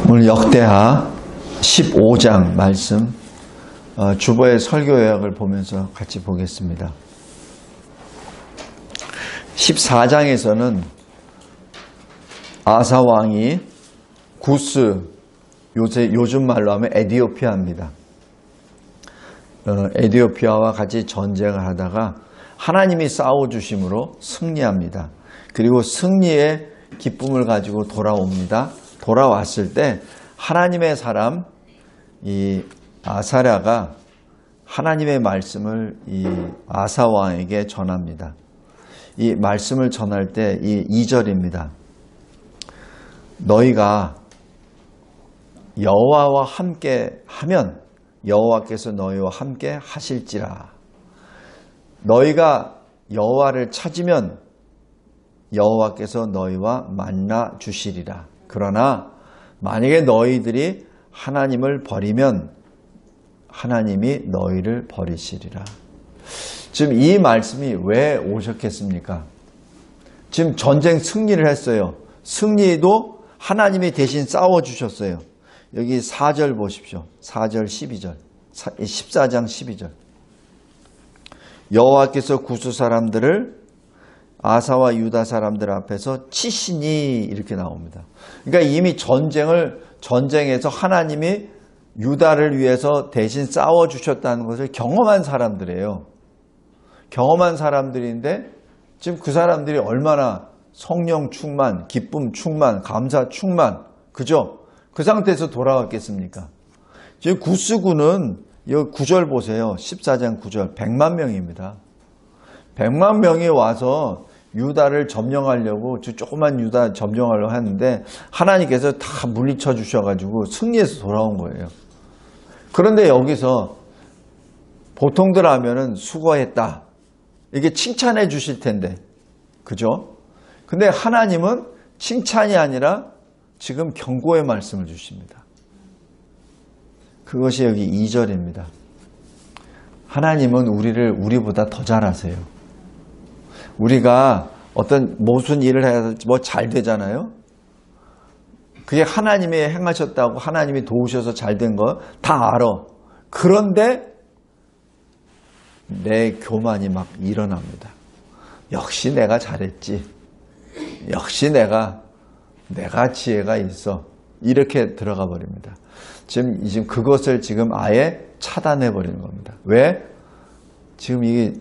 오늘 역대하 15장 말씀 주보의 설교 요약을 보면서 같이 보겠습니다. 14장에서는 아사 왕이 구스, 요즘 말로 하면 에디오피아입니다. 에디오피아와 같이 전쟁을 하다가 하나님이 싸워주심으로 승리합니다. 그리고 승리의 기쁨을 가지고 돌아옵니다. 돌아왔을 때 하나님의 사람 이 아사랴가 하나님의 말씀을 이 아사 왕에게 전합니다. 이 말씀을 전할 때 이 2절입니다. 너희가 여호와와 함께 하면 여호와께서 너희와 함께 하실지라. 너희가 여호와를 찾으면 여호와께서 너희와 만나 주시리라. 그러나 만약에 너희들이 하나님을 버리면 하나님이 너희를 버리시리라. 지금 이 말씀이 왜 오셨겠습니까? 지금 전쟁 승리를 했어요. 승리도 하나님이 대신 싸워주셨어요. 여기 4절 보십시오. 4절 12절 14장 12절 여호와께서 구스 사람들을 아사와 유다 사람들 앞에서 치시니 이렇게 나옵니다. 그러니까 이미 전쟁에서 하나님이 유다를 위해서 대신 싸워주셨다는 것을 경험한 사람들이에요. 경험한 사람들인데 지금 그 사람들이 얼마나 성령 충만, 기쁨 충만, 감사 충만, 그죠? 그 상태에서 돌아왔겠습니까? 지금 구스군은 여기 9절 보세요. 14장 9절 100만 명입니다. 100만 명이 와서 유다를 점령하려고 조그만 유다 점령하려고 하는데 하나님께서 다 물리쳐 주셔가지고 승리해서 돌아온 거예요. 그런데 여기서 보통들 하면은 수고했다 이게 칭찬해 주실 텐데 그죠? 근데 하나님은 칭찬이 아니라 지금 경고의 말씀을 주십니다. 그것이 여기 2절입니다. 하나님은 우리보다 더 잘 아세요. 우리가 무슨 일을 해야 뭐 잘 되잖아요. 그게 하나님이 행하셨다고 하나님이 도우셔서 잘 된 거 다 알아. 그런데 내 교만이 막 일어납니다. 역시 내가 잘했지. 역시 내가 지혜가 있어. 이렇게 들어가 버립니다. 지금 그것을 지금 아예 차단해 버리는 겁니다. 왜? 지금 이게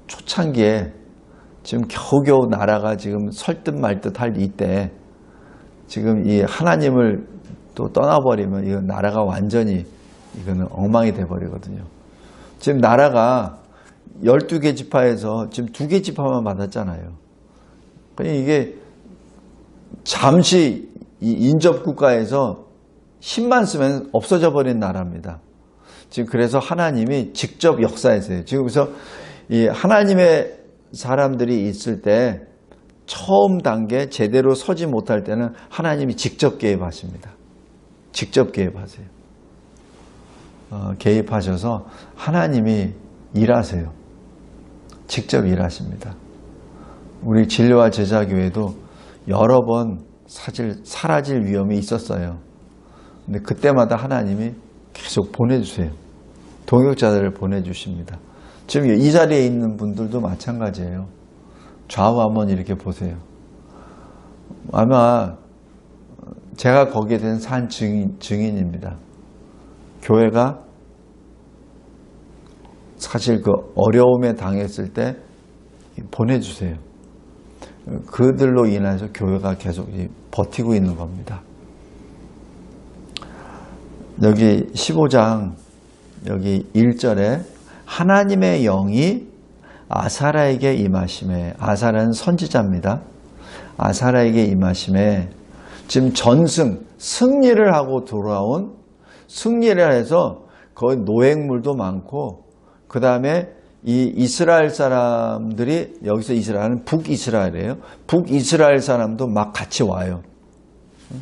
초창기에 지금 겨우겨우 나라가 지금 설듯 말듯 할 이때 지금 이 하나님을 또 떠나버리면 이 나라가 완전히 이거는 엉망이 돼버리거든요. 지금 나라가 12개 지파에서 지금 2개 지파만 받았잖아요. 그러니까 이게 잠시 이 인접국가에서 힘만 쓰면 없어져 버린 나라입니다. 지금 그래서 하나님이 직접 역사했어요. 지금 그래서 이 하나님의 사람들이 있을 때 처음 단계 제대로 서지 못할 때는 하나님이 직접 개입하십니다. 직접 개입하세요. 개입하셔서 하나님이 일하세요. 직접 일하십니다. 우리 진료와 제자교회도 여러 번 사라질 위험이 있었어요. 근데 그때마다 하나님이 계속 보내주세요. 동역자들을 보내주십니다. 지금 이 자리에 있는 분들도 마찬가지예요. 좌우 한번 이렇게 보세요. 아마 제가 거기에 대한 산 증인입니다. 교회가 사실 그 어려움에 당했을 때 보내주세요. 그들로 인해서 교회가 계속 버티고 있는 겁니다. 여기 15장 여기 1절에 하나님의 영이 아사랴에게 임하심에, 아사랴는 선지자입니다. 아사랴에게 임하심에 지금 승리를 하고 돌아온, 승리를 해서 거기 노획물도 많고 그 다음에 이 이스라엘 사람들이, 여기서 이스라엘은 북이스라엘이에요. 북이스라엘 사람도 막 같이 와요.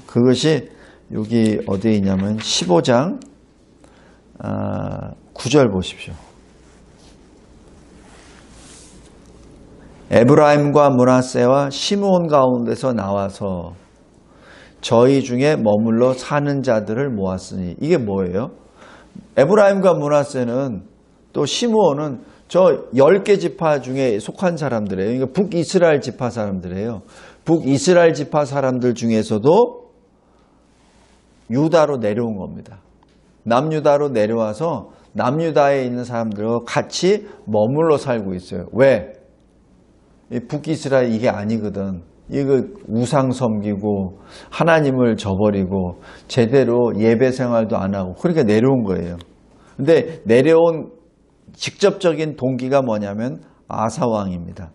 그것이 여기 어디에 있냐면 15장 9절 보십시오. 에브라임과 므낫세와 시므온 가운데서 나와서 저희 중에 머물러 사는 자들을 모았으니. 이게 뭐예요? 에브라임과 므낫세는 또 시므온은 저 10개 지파 중에 속한 사람들이에요. 그러니까 북이스라엘 지파 사람들이에요. 북이스라엘 지파 사람들 중에서도 유다로 내려온 겁니다. 남유다로 내려와서 남유다에 있는 사람들과 같이 머물러 살고 있어요. 왜? 북이스라엘 이게 아니거든. 이거 우상 섬기고 하나님을 저버리고 제대로 예배 생활도 안 하고 그러니까 내려온 거예요. 근데 내려온 직접적인 동기가 뭐냐면 아사 왕입니다.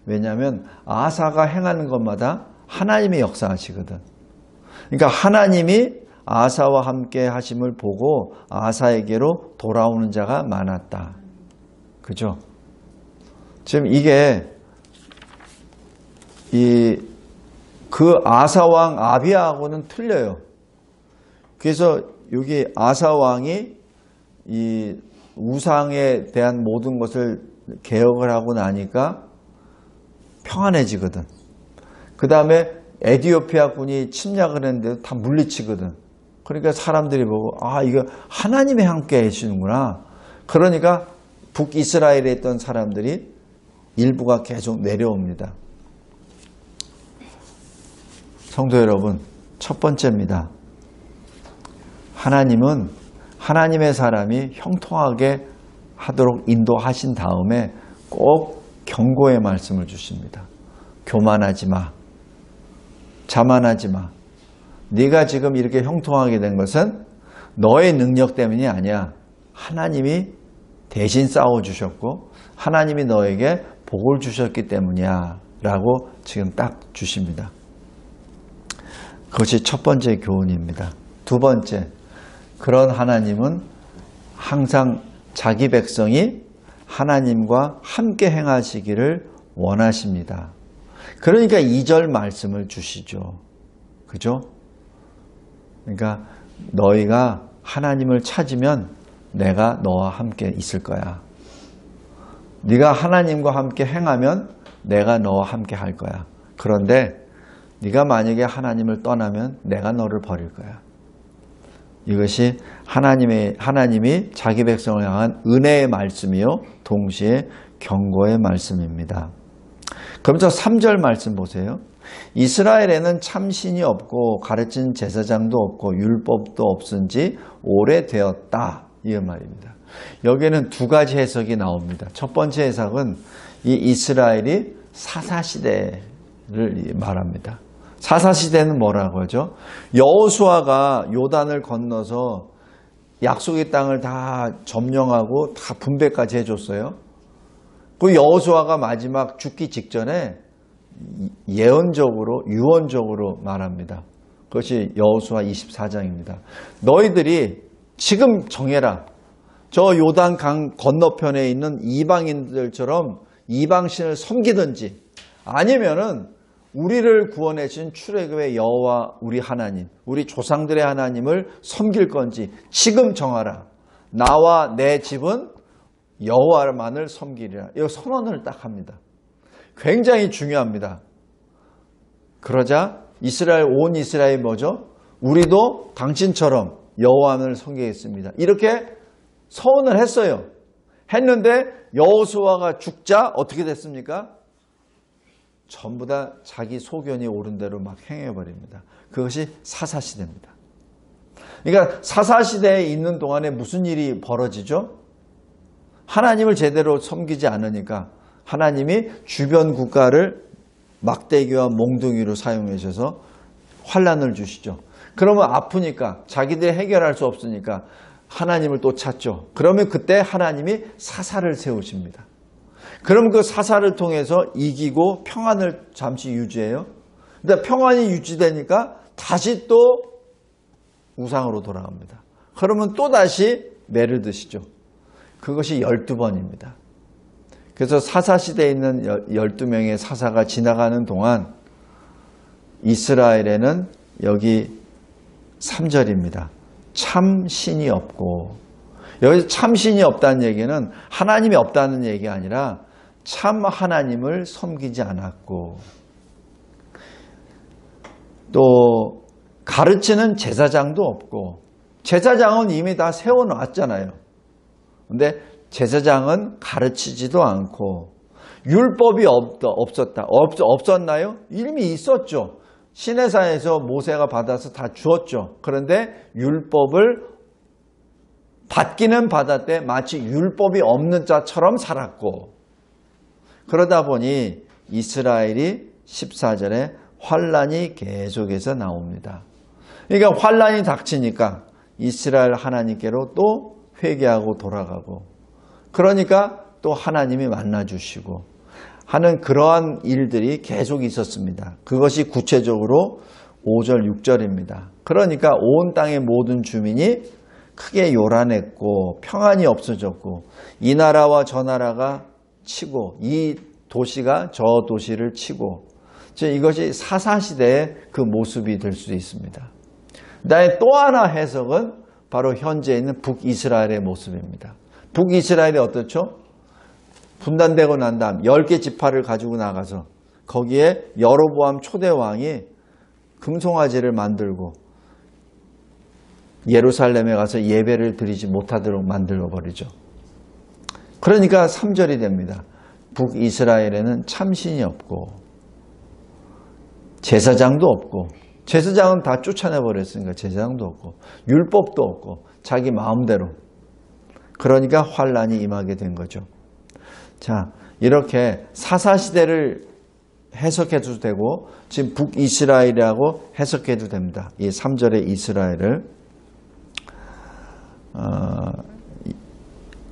왜냐하면 아사가 행하는 것마다 하나님의 역사하시거든. 그러니까 하나님이 아사와 함께 하심을 보고 아사에게로 돌아오는 자가 많았다. 그죠? 지금 이게 그 아사왕 아비야하고는 틀려요. 그래서 여기 아사왕이 이 우상에 대한 모든 것을 개혁을 하고 나니까 평안해지거든. 그 다음에 에디오피아 군이 침략을 했는데 다 물리치거든. 그러니까 사람들이 보고 이거 하나님이 함께 해주시는구나. 그러니까 북이스라엘에 있던 사람들이 일부가 계속 내려옵니다. 성도 여러분, 첫 번째입니다. 하나님은 하나님의 사람이 형통하게 하도록 인도하신 다음에 꼭 경고의 말씀을 주십니다. 교만하지 마. 자만하지 마. 네가 지금 이렇게 형통하게 된 것은 너의 능력 때문이 아니야. 하나님이 대신 싸워주셨고 하나님이 너에게 복을 주셨기 때문이야 라고 지금 딱 주십니다. 그것이 첫 번째 교훈입니다. 두 번째, 그런 하나님은 항상 자기 백성이 하나님과 함께 행하시기를 원하십니다. 그러니까 2절 말씀을 주시죠. 그죠? 그러니까 너희가 하나님을 찾으면 내가 너와 함께 있을 거야. 네가 하나님과 함께 행하면 내가 너와 함께 할 거야. 그런데 네가 만약에 하나님을 떠나면 내가 너를 버릴 거야. 이것이 하나님이 자기 백성을 향한 은혜의 말씀이요 동시에 경고의 말씀입니다. 그럼 저 3절 말씀 보세요. 이스라엘에는 참신이 없고 가르친 제사장도 없고 율법도 없은 지 오래되었다. 이 말입니다. 여기에는 두 가지 해석이 나옵니다. 첫 번째 해석은 이 이스라엘이 사사시대를 말합니다. 사사시대는 뭐라고 하죠? 여호수아가 요단을 건너서 약속의 땅을 다 점령하고 다 분배까지 해줬어요. 그 여호수아가 마지막 죽기 직전에 예언적으로 유언적으로 말합니다. 그것이 여호수아 24장입니다. 너희들이 지금 정해라. 저 요단 강 건너편에 있는 이방인들처럼 이방신을 섬기든지 아니면은 우리를 구원해 주신 출애굽의 여호와 우리 하나님, 우리 조상들의 하나님을 섬길 건지 지금 정하라. 나와 내 집은 여호와만을 섬기리라. 이 선언을 딱 합니다. 굉장히 중요합니다. 그러자 온 이스라엘이 뭐죠? 우리도 당신처럼 여호와를 섬기겠습니다. 이렇게 서원을 했어요. 했는데 여호수아가 죽자 어떻게 됐습니까? 전부 다 자기 소견이 옳은 대로 막 행해버립니다. 그것이 사사시대입니다. 그러니까 사사시대에 있는 동안에 무슨 일이 벌어지죠? 하나님을 제대로 섬기지 않으니까 하나님이 주변 국가를 막대기와 몽둥이로 사용해 주셔서 환난을 주시죠. 그러면 아프니까 자기들이 해결할 수 없으니까 하나님을 또 찾죠. 그러면 그때 하나님이 사사를 세우십니다. 그럼 그 사사를 통해서 이기고 평안을 잠시 유지해요. 근데 평안이 유지되니까 다시 또 우상으로 돌아갑니다. 그러면 또 다시 매를 드시죠. 그것이 12번입니다. 그래서 사사시대에 있는 12명의 사사가 지나가는 동안 이스라엘에는 여기 3절입니다. 참신이 없고, 여기서 참신이 없다는 얘기는 하나님이 없다는 얘기가 아니라 참 하나님을 섬기지 않았고, 또 가르치는 제사장도 없고, 제사장은 이미 다 세워놨잖아요. 근데 제사장은 가르치지도 않고, 율법이 없었나요? 이미 있었죠. 시내산에서 모세가 받아서 다 주었죠. 그런데 율법을 받기는 받았대 마치 율법이 없는 자처럼 살았고, 그러다 보니 이스라엘이 14절에 환란이 계속해서 나옵니다. 그러니까 환란이 닥치니까 이스라엘 하나님께로 또 회개하고 돌아가고, 그러니까 또 하나님이 만나주시고 하는 그러한 일들이 계속 있었습니다. 그것이 구체적으로 5절, 6절입니다. 그러니까 온 땅의 모든 주민이 크게 요란했고 평안이 없어졌고, 이 나라와 저 나라가 치고 이 도시가 저 도시를 치고, 이것이 사사시대의 그 모습이 될 수 있습니다. 그다음에 또 하나 해석은 바로 현재 있는 북이스라엘의 모습입니다. 북이스라엘이 어떻죠? 분단되고 난 다음 10개 지파를 가지고 나가서 거기에 여로보암 초대왕이 금송아지를 만들고 예루살렘에 가서 예배를 드리지 못하도록 만들어버리죠. 그러니까 3절이 됩니다. 북이스라엘에는 참신이 없고 제사장도 없고, 제사장은 다 쫓아내버렸으니까 제사장도 없고 율법도 없고 자기 마음대로, 그러니까 환란이 임하게 된 거죠. 자, 이렇게 사사시대를 해석해도 되고 지금 북이스라엘이라고 해석해도 됩니다. 이 3절의 이스라엘을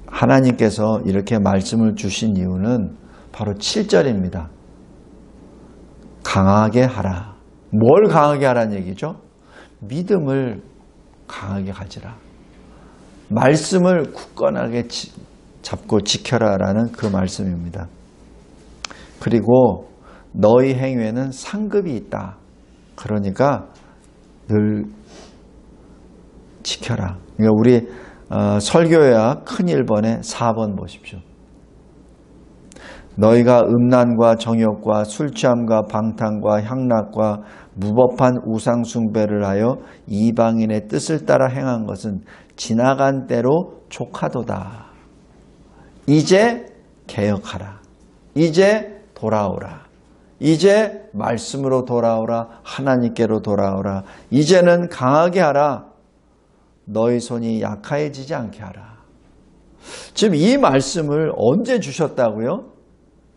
하나님께서 이렇게 말씀을 주신 이유는 바로 7절입니다. 강하게 하라. 뭘 강하게 하라는 얘기죠? 믿음을 강하게 가지라. 말씀을 굳건하게 잡고 지켜라라는 그 말씀입니다. 그리고 너희 행위에는 상급이 있다. 그러니까 늘 지켜라. 그러니까 우리 설교야 큰 1번에 4번 보십시오. 너희가 음란과 정욕과 술취함과 방탕과 향락과 무법한 우상 숭배를 하여 이방인의 뜻을 따라 행한 것은 지나간 때로 족하도다. 이제 개혁하라. 이제 돌아오라. 이제 말씀으로 돌아오라. 하나님께로 돌아오라. 이제는 강하게 하라. 너희 손이 약해지지 않게 하라. 지금 이 말씀을 언제 주셨다고요?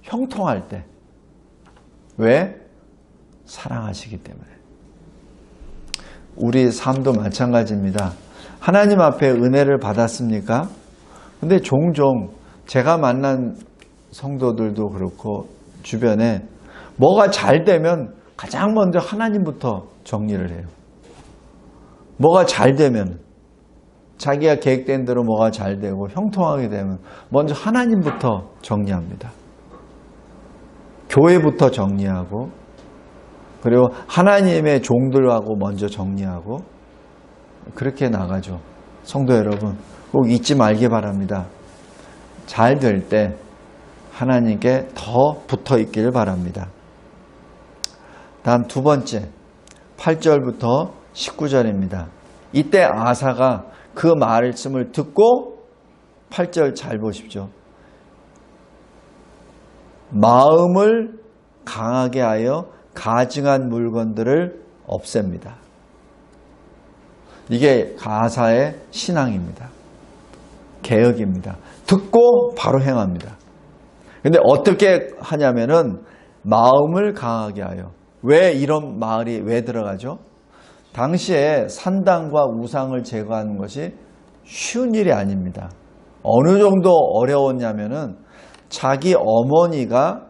형통할 때. 왜? 사랑하시기 때문에. 우리 삶도 마찬가지입니다. 하나님 앞에 은혜를 받았습니까? 근데 종종 제가 만난 성도들도 그렇고 주변에 뭐가 잘 되면 가장 먼저 하나님부터 정리를 해요. 뭐가 잘 되면, 자기가 계획된 대로 뭐가 잘 되고 형통하게 되면 먼저 하나님부터 정리합니다. 교회부터 정리하고, 그리고 하나님의 종들하고 먼저 정리하고, 그렇게 나가죠. 성도 여러분, 꼭 잊지 말기 바랍니다. 잘 될 때 하나님께 더 붙어 있기를 바랍니다. 다음 두 번째, 8절부터 19절입니다. 이때 아사가 그 말씀을 듣고, 8절 잘 보십시오. 마음을 강하게 하여 가증한 물건들을 없앱니다. 이게 아사의 신앙입니다. 개혁입니다. 듣고 바로 행합니다. 근데 어떻게 하냐면은 마음을 강하게 하여. 왜 이런 말이 왜 들어가죠? 당시에 산당과 우상을 제거하는 것이 쉬운 일이 아닙니다. 어느 정도 어려웠냐면은 자기 어머니가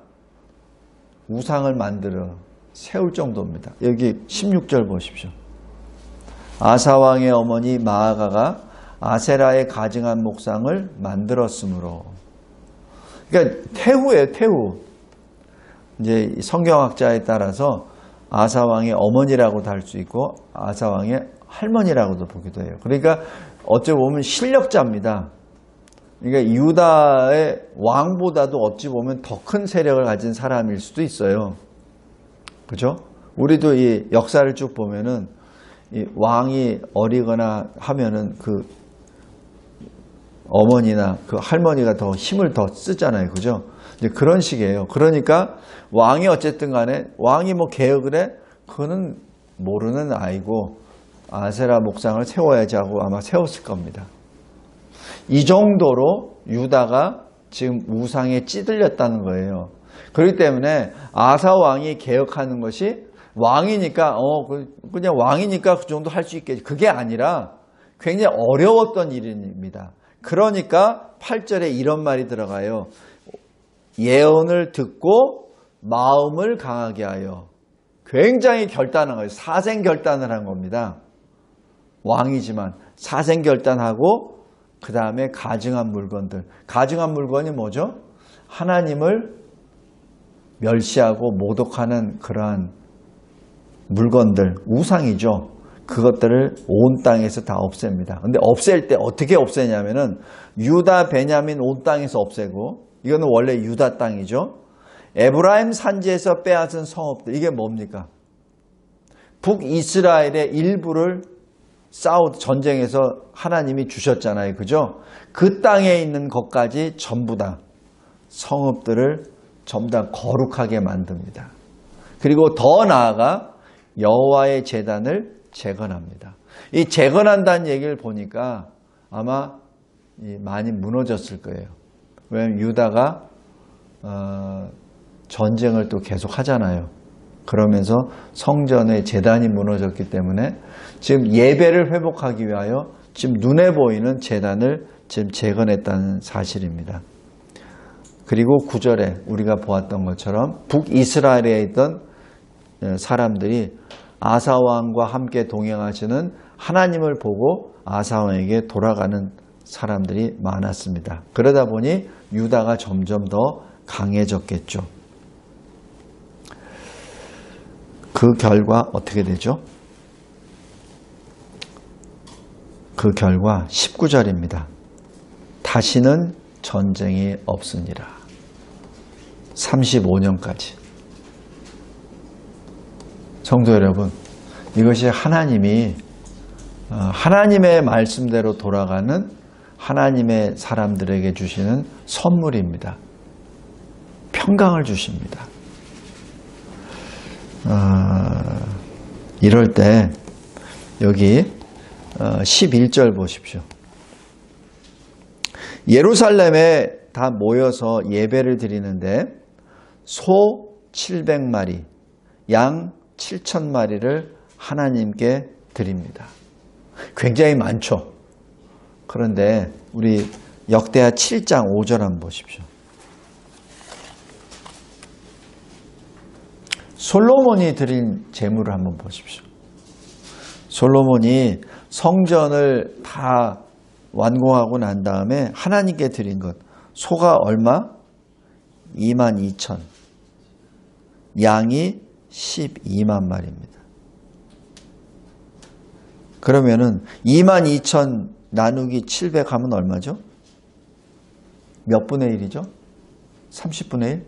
우상을 만들어 세울 정도입니다. 여기 16절 보십시오. 아사왕의 어머니 마아가가 아세라의 가증한 목상을 만들었으므로. 그러니까 태후예요, 태후. 이제 성경학자에 따라서 아사왕의 어머니라고도 할 수 있고 아사왕의 할머니라고도 보기도 해요. 그러니까 어찌 보면 실력자입니다. 그러니까 유다의 왕보다도 어찌 보면 더 큰 세력을 가진 사람일 수도 있어요. 그죠? 우리도 이 역사를 쭉 보면은 이 왕이 어리거나 하면은 그 어머니나 그 할머니가 더 힘을 더 쓰잖아요. 그죠? 이제 그런 식이에요. 그러니까 왕이 어쨌든 간에 왕이 뭐 개혁을 해? 그거는 모르는 아이고 아세라 목상을 세워야지 하고 아마 세웠을 겁니다. 이 정도로 유다가 지금 우상에 찌들렸다는 거예요. 그렇기 때문에 아사 왕이 개혁하는 것이 왕이니까 그냥 왕이니까 그 정도 할 수 있겠지. 그게 아니라 굉장히 어려웠던 일입니다. 그러니까 8절에 이런 말이 들어가요. 예언을 듣고 마음을 강하게 하여. 굉장히 결단한 거예요. 사생결단을 한 겁니다. 왕이지만 사생결단하고 그 다음에 가증한 물건들. 가증한 물건이 뭐죠? 하나님을 멸시하고 모독하는 그러한 물건들, 우상이죠. 그것들을 온 땅에서 다 없앱니다. 근데 없앨 때 어떻게 없애냐면은 유다, 베냐민 온 땅에서 없애고, 이거는 원래 유다 땅이죠. 에브라임 산지에서 빼앗은 성읍들, 이게 뭡니까? 북이스라엘의 일부를 전쟁에서 하나님이 주셨잖아요. 그죠? 그 땅에 있는 것까지 전부 다 성읍들을 전부 다 거룩하게 만듭니다. 그리고 더 나아가 여호와의 제단을 재건합니다. 이 재건한다는 얘기를 보니까 아마 많이 무너졌을 거예요. 왜냐하면 유다가 전쟁을 또 계속 하잖아요. 그러면서 성전의 제단이 무너졌기 때문에 지금 예배를 회복하기 위하여 지금 눈에 보이는 제단을 지금 재건했다는 사실입니다. 그리고 9절에 우리가 보았던 것처럼 북이스라엘에 있던 사람들이 아사왕과 함께 동행하시는 하나님을 보고 아사왕에게 돌아가는 사람들이 많았습니다. 그러다 보니 유다가 점점 더 강해졌겠죠. 그 결과 어떻게 되죠? 그 결과 19절입니다. 다시는 전쟁이 없으니라. 35년까지. 성도 여러분, 이것이 하나님이 하나님의 말씀대로 돌아가는 하나님의 사람들에게 주시는 선물입니다. 평강을 주십니다. 이럴 때 여기 11절 보십시오. 예루살렘에 다 모여서 예배를 드리는데 소 700마리, 양 7,000마리를 하나님께 드립니다. 굉장히 많죠. 그런데 우리 역대하 7장 5절 한번 보십시오. 솔로몬이 드린 제물을 한번 보십시오. 솔로몬이 성전을 다 완공하고 난 다음에 하나님께 드린 것, 소가 얼마? 22,000, 양이 12만 마리입니다. 그러면은 22,000 나누기 700 하면 얼마죠? 몇 분의 1이죠? 30분의 1?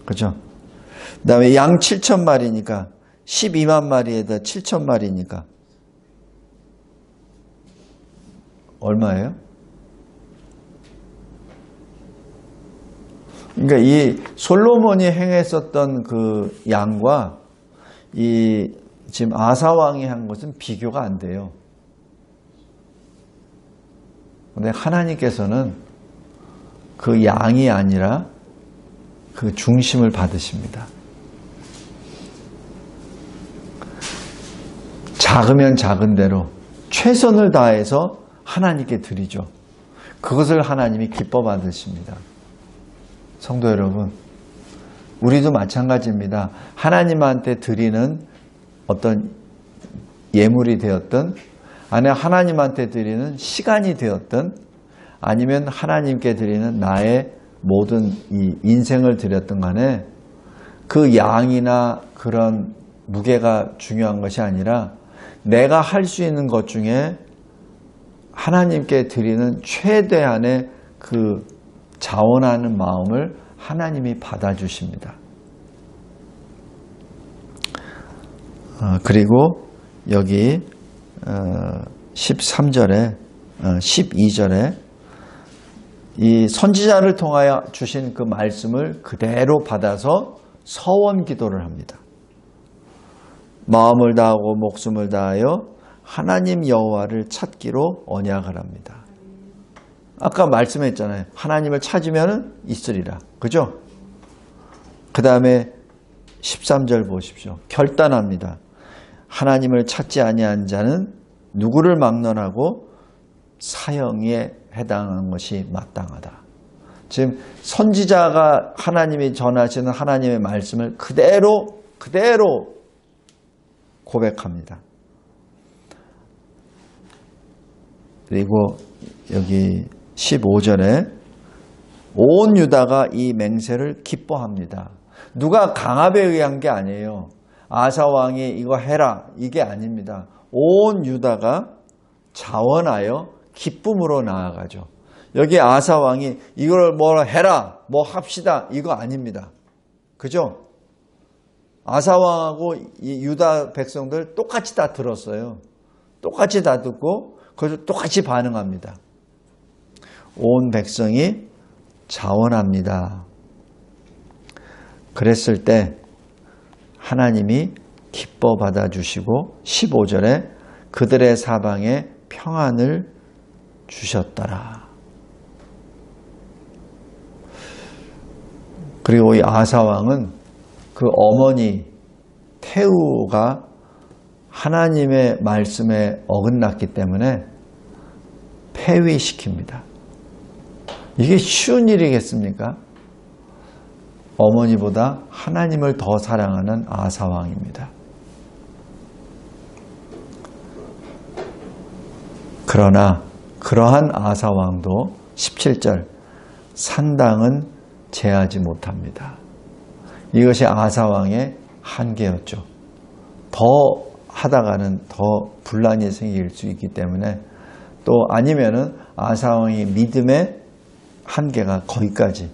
그죠? 그 다음에 양 7,000마리니까 12만 마리에다 7,000마리니까 얼마예요? 그러니까 이 솔로몬이 행했었던 그 양과 이 지금 아사왕이 한 것은 비교가 안 돼요. 근데 하나님께서는 그 양이 아니라 그 중심을 받으십니다. 작으면 작은 대로 최선을 다해서 하나님께 드리죠. 그것을 하나님이 기뻐 받으십니다. 성도 여러분, 우리도 마찬가지입니다. 하나님한테 드리는 어떤 예물이 되었든, 아니면 하나님한테 드리는 시간이 되었든, 아니면 하나님께 드리는 나의 모든 이 인생을 드렸던 간에 그 양이나 그런 무게가 중요한 것이 아니라 내가 할 수 있는 것 중에 하나님께 드리는 최대한의 그 자원하는 마음을 하나님이 받아주십니다. 그리고 여기 13절에 12절에 이 선지자를 통하여 주신 그 말씀을 그대로 받아서 서원 기도를 합니다. 마음을 다하고 목숨을 다하여 하나님 여호와를 찾기로 언약을 합니다. 아까 말씀했잖아요. 하나님을 찾으면 있으리라. 그죠? 그 다음에 13절 보십시오. 결단합니다. 하나님을 찾지 아니한 자는 누구를 막론하고 사형에 해당하는 것이 마땅하다. 지금 선지자가 하나님이 전하시는 하나님의 말씀을 그대로 고백합니다. 그리고 여기 15절에 온 유다가 이 맹세를 기뻐합니다. 누가 강압에 의한 게 아니에요. 아사 왕이 이거 해라 이게 아닙니다. 온 유다가 자원하여 기쁨으로 나아가죠. 여기 아사 왕이 이걸 뭐 해라 뭐 합시다 이거 아닙니다. 그죠? 아사 왕하고 이 유다 백성들 똑같이 다 들었어요. 똑같이 다 듣고 그래서 똑같이 반응합니다. 온 백성이 자원합니다. 그랬을 때 하나님이 기뻐 받아주시고 15절에 그들의 사방에 평안을 주셨더라. 그리고 이 아사왕은 그 어머니 태우가 하나님의 말씀에 어긋났기 때문에 폐위시킵니다. 이게 쉬운 일이겠습니까? 어머니보다 하나님을 더 사랑하는 아사왕입니다. 그러나 그러한 아사왕도 17절 산당은 제하지 못합니다. 이것이 아사왕의 한계였죠. 더 하다가는 더 분란이 생길 수 있기 때문에 또 아니면은 아사왕의 믿음의 한계가 거기까지.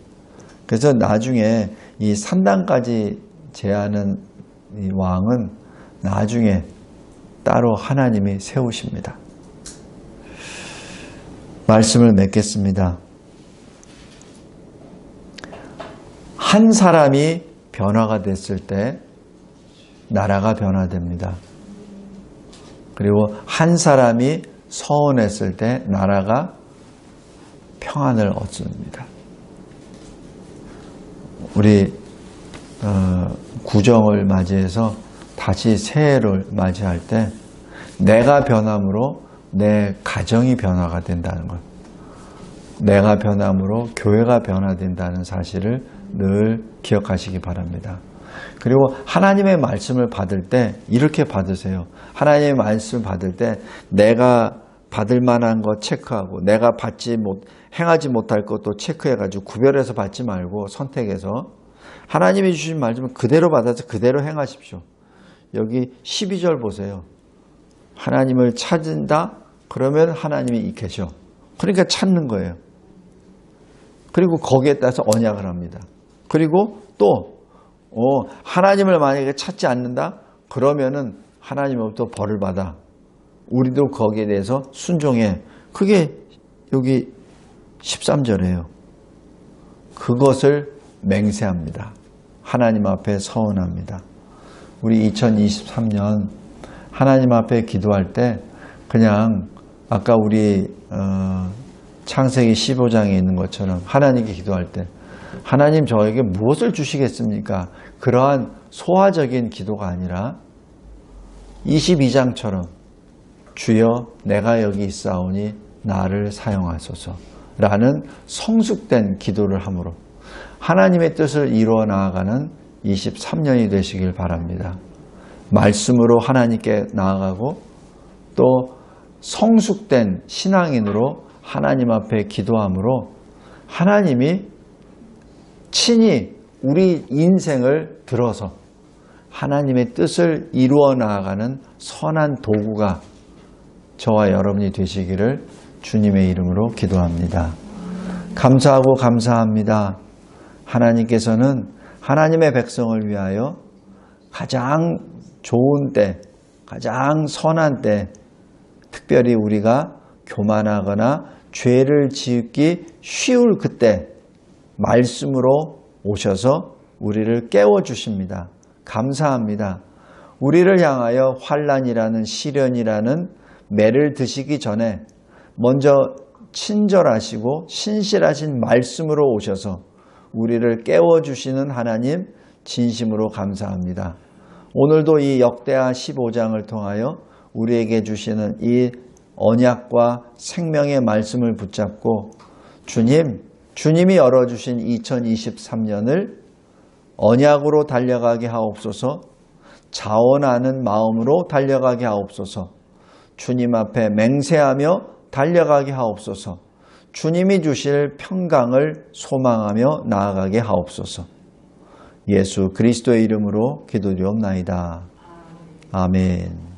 그래서 나중에 이 산당까지 제하는 이 왕은 나중에 따로 하나님이 세우십니다. 말씀을 맺겠습니다. 한 사람이 변화가 됐을 때 나라가 변화됩니다. 그리고 한 사람이 서원했을 때 나라가 평안을 얻습니다. 우리 구정을 맞이해서 다시 새해를 맞이할 때 내가 변함으로 내 가정이 변화가 된다는 것, 내가 변함으로 교회가 변화된다는 사실을 늘 기억하시기 바랍니다. 그리고 하나님의 말씀을 받을 때 이렇게 받으세요. 하나님의 말씀을 받을 때 내가 받을 만한 거 체크하고 내가 행하지 못할 것도 체크해가지고 구별해서 받지 말고 선택해서 하나님이 주신 말씀을 그대로 받아서 그대로 행하십시오. 여기 12절 보세요. 하나님을 찾는다? 그러면 하나님이 계셔. 그러니까 찾는 거예요. 그리고 거기에 따라서 언약을 합니다. 그리고 또 하나님을 만약에 찾지 않는다? 그러면은 하나님으로부터 벌을 받아. 우리도 거기에 대해서 순종해. 그게 여기 13절이에요. 그것을 맹세합니다. 하나님 앞에 서원합니다. 우리 2023년 하나님 앞에 기도할 때 그냥 아까 우리 창세기 15장에 있는 것처럼 하나님께 기도할 때 하나님 저에게 무엇을 주시겠습니까? 그러한 소화적인 기도가 아니라 22장처럼 주여 내가 여기 있사오니 나를 사용하소서 라는 성숙된 기도를 함으로 하나님의 뜻을 이루어 나아가는 23년이 되시길 바랍니다. 말씀으로 하나님께 나아가고 또 성숙된 신앙인으로 하나님 앞에 기도함으로 하나님이 친히 우리 인생을 들어서 하나님의 뜻을 이루어 나아가는 선한 도구가 저와 여러분이 되시기를 주님의 이름으로 기도합니다. 감사하고 감사합니다. 하나님께서는 하나님의 백성을 위하여 가장 좋은 때, 가장 선한 때, 특별히 우리가 교만하거나 죄를 짓기 쉬울 그때 말씀으로 오셔서 우리를 깨워주십니다. 감사합니다. 우리를 향하여 환난이라는 시련이라는 매를 드시기 전에 먼저 친절하시고 신실하신 말씀으로 오셔서 우리를 깨워주시는 하나님 진심으로 감사합니다. 오늘도 이 역대하 15장을 통하여 우리에게 주시는 이 언약과 생명의 말씀을 붙잡고 주님이 열어주신 2023년을 언약으로 달려가게 하옵소서, 자원하는 마음으로 달려가게 하옵소서, 주님 앞에 맹세하며 달려가게 하옵소서, 주님이 주실 평강을 소망하며 나아가게 하옵소서. 예수 그리스도의 이름으로 기도드리옵나이다. 아멘.